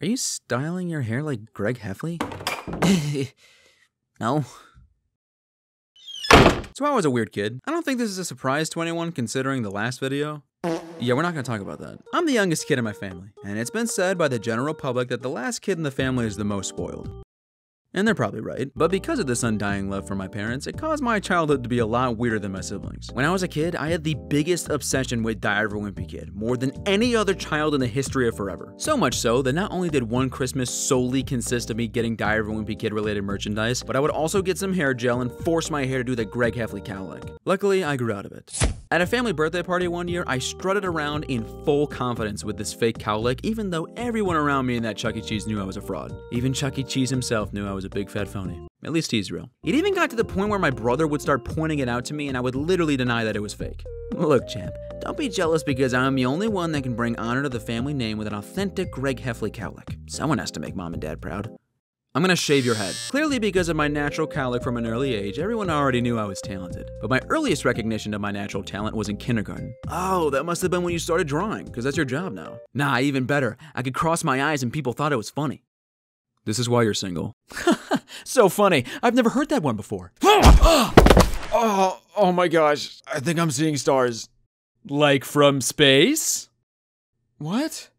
Are you styling your hair like Greg Heffley? No. So I was a weird kid. I don't think this is a surprise to anyone considering the last video. Yeah, we're not gonna talk about that. I'm the youngest kid in my family, and it's been said by the general public that the last kid in the family is the most spoiled. And they're probably right, but because of this undying love for my parents, it caused my childhood to be a lot weirder than my siblings. When I was a kid, I had the biggest obsession with Diary of a Wimpy Kid, more than any other child in the history of forever. So much so that not only did one Christmas solely consist of me getting Diary of a Wimpy Kid related merchandise, but I would also get some hair gel and force my hair to do the Greg Heffley cowlick. Luckily, I grew out of it. At a family birthday party one year, I strutted around in full confidence with this fake cowlick, even though everyone around me in that Chuck E. Cheese knew I was a fraud. Even Chuck E. Cheese himself knew I was a big fat phony. At least he's real. It even got to the point where my brother would start pointing it out to me and I would literally deny that it was fake. Look, champ, don't be jealous because I'm the only one that can bring honor to the family name with an authentic Greg Heffley cowlick. Someone has to make mom and dad proud. I'm gonna shave your head. Clearly because of my natural cowlick from an early age, everyone already knew I was talented. But my earliest recognition of my natural talent was in kindergarten. Oh, that must have been when you started drawing, because that's your job now. Nah, even better. I could cross my eyes and people thought it was funny. This is why you're single. So funny. I've never heard that one before. Oh my gosh. I think I'm seeing stars. Like from space? What?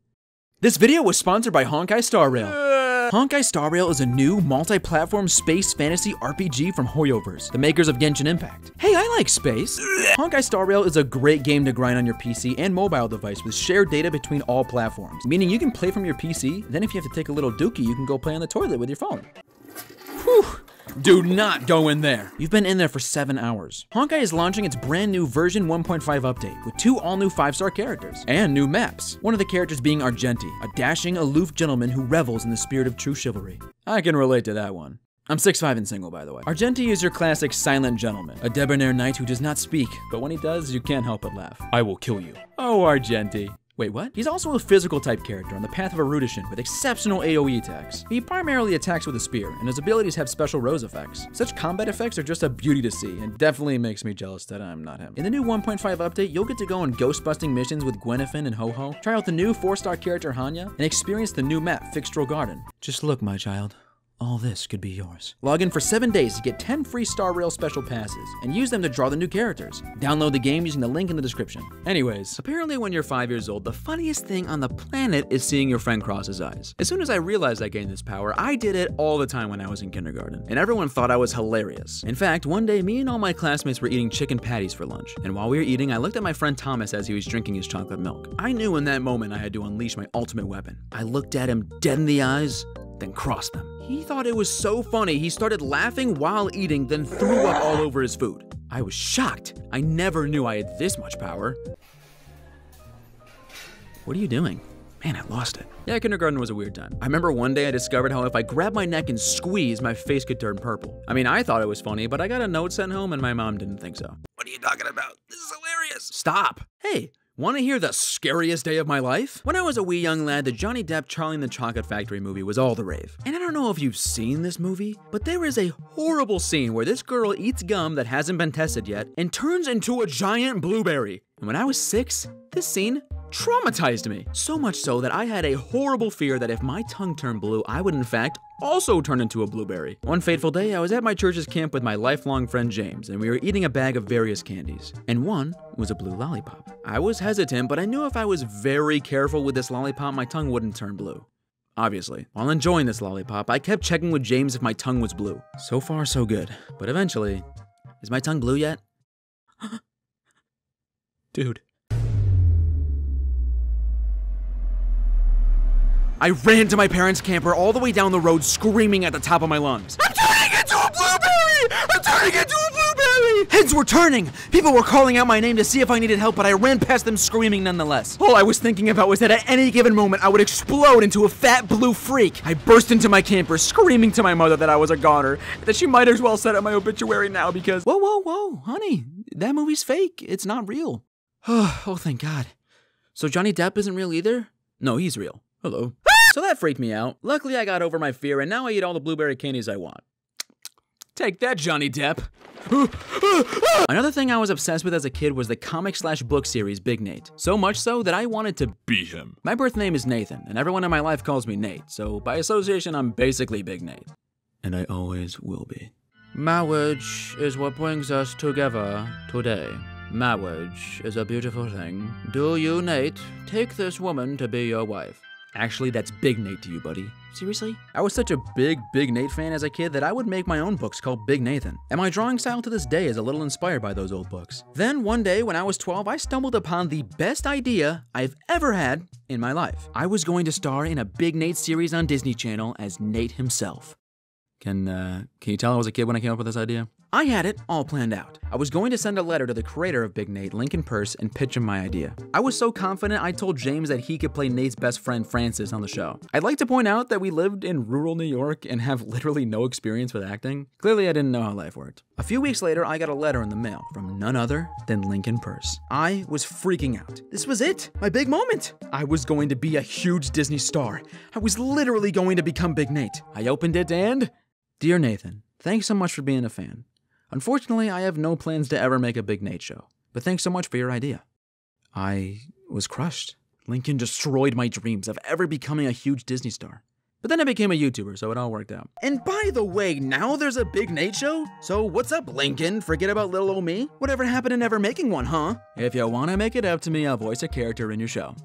This video was sponsored by Honkai Star Rail. Honkai Star Rail is a new multi-platform space fantasy RPG from Hoyoverse, the makers of Genshin Impact. Hey, I like space. Honkai Star Rail is a great game to grind on your PC and mobile device with shared data between all platforms, meaning you can play from your PC, then if you have to take a little dookie, you can go play on the toilet with your phone. Whew. Do not go in there. You've been in there for 7 hours. Honkai is launching its brand new version 1.5 update with 2 all-new 5-star characters and new maps. One of the characters being Argenti, a dashing, aloof gentleman who revels in the spirit of true chivalry. I can relate to that one. I'm 6'5" and single, by the way. Argenti is your classic silent gentleman, a debonair knight who does not speak, but when he does, you can't help but laugh. I will kill you. Oh, Argenti. Wait, what? He's also a physical type character on the path of erudition with exceptional AoE attacks. He primarily attacks with a spear, and his abilities have special rose effects. Such combat effects are just a beauty to see, and definitely makes me jealous that I'm not him. In the new 1.5 update, you'll get to go on ghost-busting missions with Gwenifin and Ho-Ho, try out the new 4-star character Hanya, and experience the new map, Fixtral Garden. Just look, my child. All this could be yours. Log in for 7 days to get 10 free Star Rail special passes, and use them to draw the new characters. Download the game using the link in the description. Anyways, apparently when you're 5 years old, the funniest thing on the planet is seeing your friend cross his eyes. As soon as I realized I gained this power, I did it all the time when I was in kindergarten, and everyone thought I was hilarious. In fact, one day, me and all my classmates were eating chicken patties for lunch, and while we were eating, I looked at my friend Thomas as he was drinking his chocolate milk. I knew in that moment I had to unleash my ultimate weapon. I looked at him dead in the eyes, then crossed them. He thought it was so funny, he started laughing while eating, then threw up all over his food. I was shocked. I never knew I had this much power. What are you doing? Man, I lost it. Yeah, kindergarten was a weird time. I remember one day I discovered how if I grabbed my neck and squeezed, my face could turn purple. I mean, I thought it was funny, but I got a note sent home and my mom didn't think so. What are you talking about? This is hilarious. Stop. Hey. Want to hear the scariest day of my life? When I was a wee young lad, the Johnny Depp Charlie and the Chocolate Factory movie was all the rave. And I don't know if you've seen this movie, but there is a horrible scene where this girl eats gum that hasn't been tested yet and turns into a giant blueberry. And when I was 6, this scene traumatized me. So much so that I had a horrible fear that if my tongue turned blue, I would in fact also turn into a blueberry. One fateful day, I was at my church's camp with my lifelong friend James, and we were eating a bag of various candies. And one was a blue lollipop. I was hesitant, but I knew if I was very careful with this lollipop, my tongue wouldn't turn blue. Obviously, while enjoying this lollipop, I kept checking with James if my tongue was blue. So far, so good. But eventually, is my tongue blue yet? Dude. I ran to my parents' camper all the way down the road screaming at the top of my lungs. I'm turning into a blueberry! I'm turning into a blueberry! Heads were turning! People were calling out my name to see if I needed help, but I ran past them screaming nonetheless. All I was thinking about was that at any given moment I would explode into a fat blue freak. I burst into my camper screaming to my mother that I was a goner, that she might as well set up my obituary now because— Whoa, honey, that movie's fake. It's not real. Oh, thank God. So Johnny Depp isn't real either? No, he's real. Hello. So that freaked me out. Luckily, I got over my fear, and now I eat all the blueberry candies I want. Take that, Johnny Depp. Another thing I was obsessed with as a kid was the comic/book series Big Nate. So much so that I wanted to be him. My birth name is Nathan, and everyone in my life calls me Nate, so by association, I'm basically Big Nate. And I always will be. Marriage is what brings us together today. Marriage is a beautiful thing. Do you, Nate, take this woman to be your wife? Actually, that's Big Nate to you, buddy. Seriously? I was such a big Nate fan as a kid that I would make my own books called Big Nathan. And my drawing style to this day is a little inspired by those old books. Then one day when I was 12, I stumbled upon the best idea I've ever had in my life. I was going to star in a Big Nate series on Disney Channel as Nate himself. Can you tell I was a kid when I came up with this idea? I had it all planned out. I was going to send a letter to the creator of Big Nate, Lincoln Peirce, and pitch him my idea. I was so confident I told James that he could play Nate's best friend Francis on the show. I'd like to point out that we lived in rural New York and have literally no experience with acting. Clearly I didn't know how life worked. A few weeks later, I got a letter in the mail from none other than Lincoln Peirce. I was freaking out. This was it, my big moment. I was going to be a huge Disney star. I was literally going to become Big Nate. I opened it and... Dear Nathan, thanks so much for being a fan. Unfortunately, I have no plans to ever make a Big Nate show, but thanks so much for your idea. I was crushed. Lincoln destroyed my dreams of ever becoming a huge Disney star. But then I became a YouTuber, so it all worked out. And by the way, now there's a Big Nate show? So what's up, Lincoln? Forget about little old me? Whatever happened to never making one, huh? If you want to make it up to me, I'll voice a character in your show.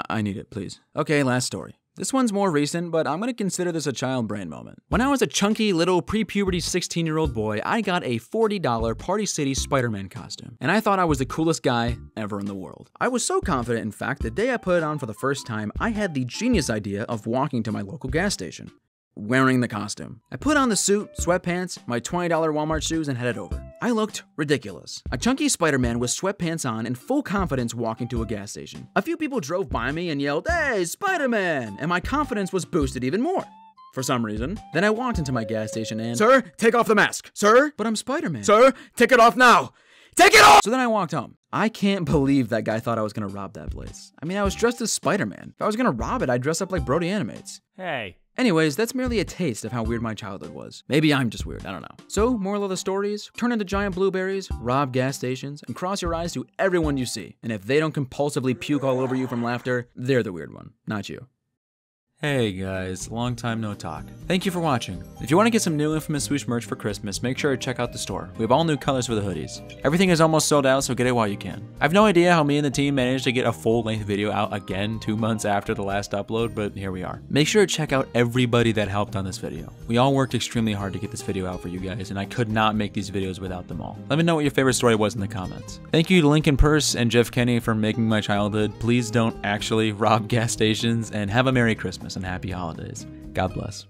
I need it, please. Okay, last story. This one's more recent, but I'm gonna consider this a child brain moment. When I was a chunky little pre-puberty 16-year-old boy, I got a $40 Party City Spider-Man costume, and I thought I was the coolest guy ever in the world. I was so confident, in fact, the day I put it on for the first time, I had the genius idea of walking to my local gas station, wearing the costume. I put on the suit, sweatpants, my $20 Walmart shoes, and headed over. I looked ridiculous. A chunky Spider-Man with sweatpants on and full confidence walking to a gas station. A few people drove by me and yelled, "Hey, Spider-Man!" And my confidence was boosted even more. For some reason. Then I walked into my gas station and... Sir, take off the mask. Sir? But I'm Spider-Man. Sir, take it off now. Take it off! So then I walked home. I can't believe that guy thought I was gonna rob that place. I mean, I was dressed as Spider-Man. If I was gonna rob it, I'd dress up like BrodyAnimates. Hey. Anyways, that's merely a taste of how weird my childhood was. Maybe I'm just weird, I don't know. So, moral of the story is, turn into giant blueberries, rob gas stations, and cross your eyes to everyone you see. And if they don't compulsively puke all over you from laughter, they're the weird one, not you. Hey guys, long time no talk. Thank you for watching. If you want to get some new Infamous Swoosh merch for Christmas, make sure to check out the store. We have all new colors for the hoodies. Everything is almost sold out, so get it while you can. I have no idea how me and the team managed to get a full-length video out again 2 months after the last upload, but here we are. Make sure to check out everybody that helped on this video. We all worked extremely hard to get this video out for you guys, and I could not make these videos without them all. Let me know what your favorite story was in the comments. Thank you to Lincoln Peirce and Jeff Kinney for making my childhood. Please don't actually rob gas stations, and have a Merry Christmas and Happy Holidays. God bless.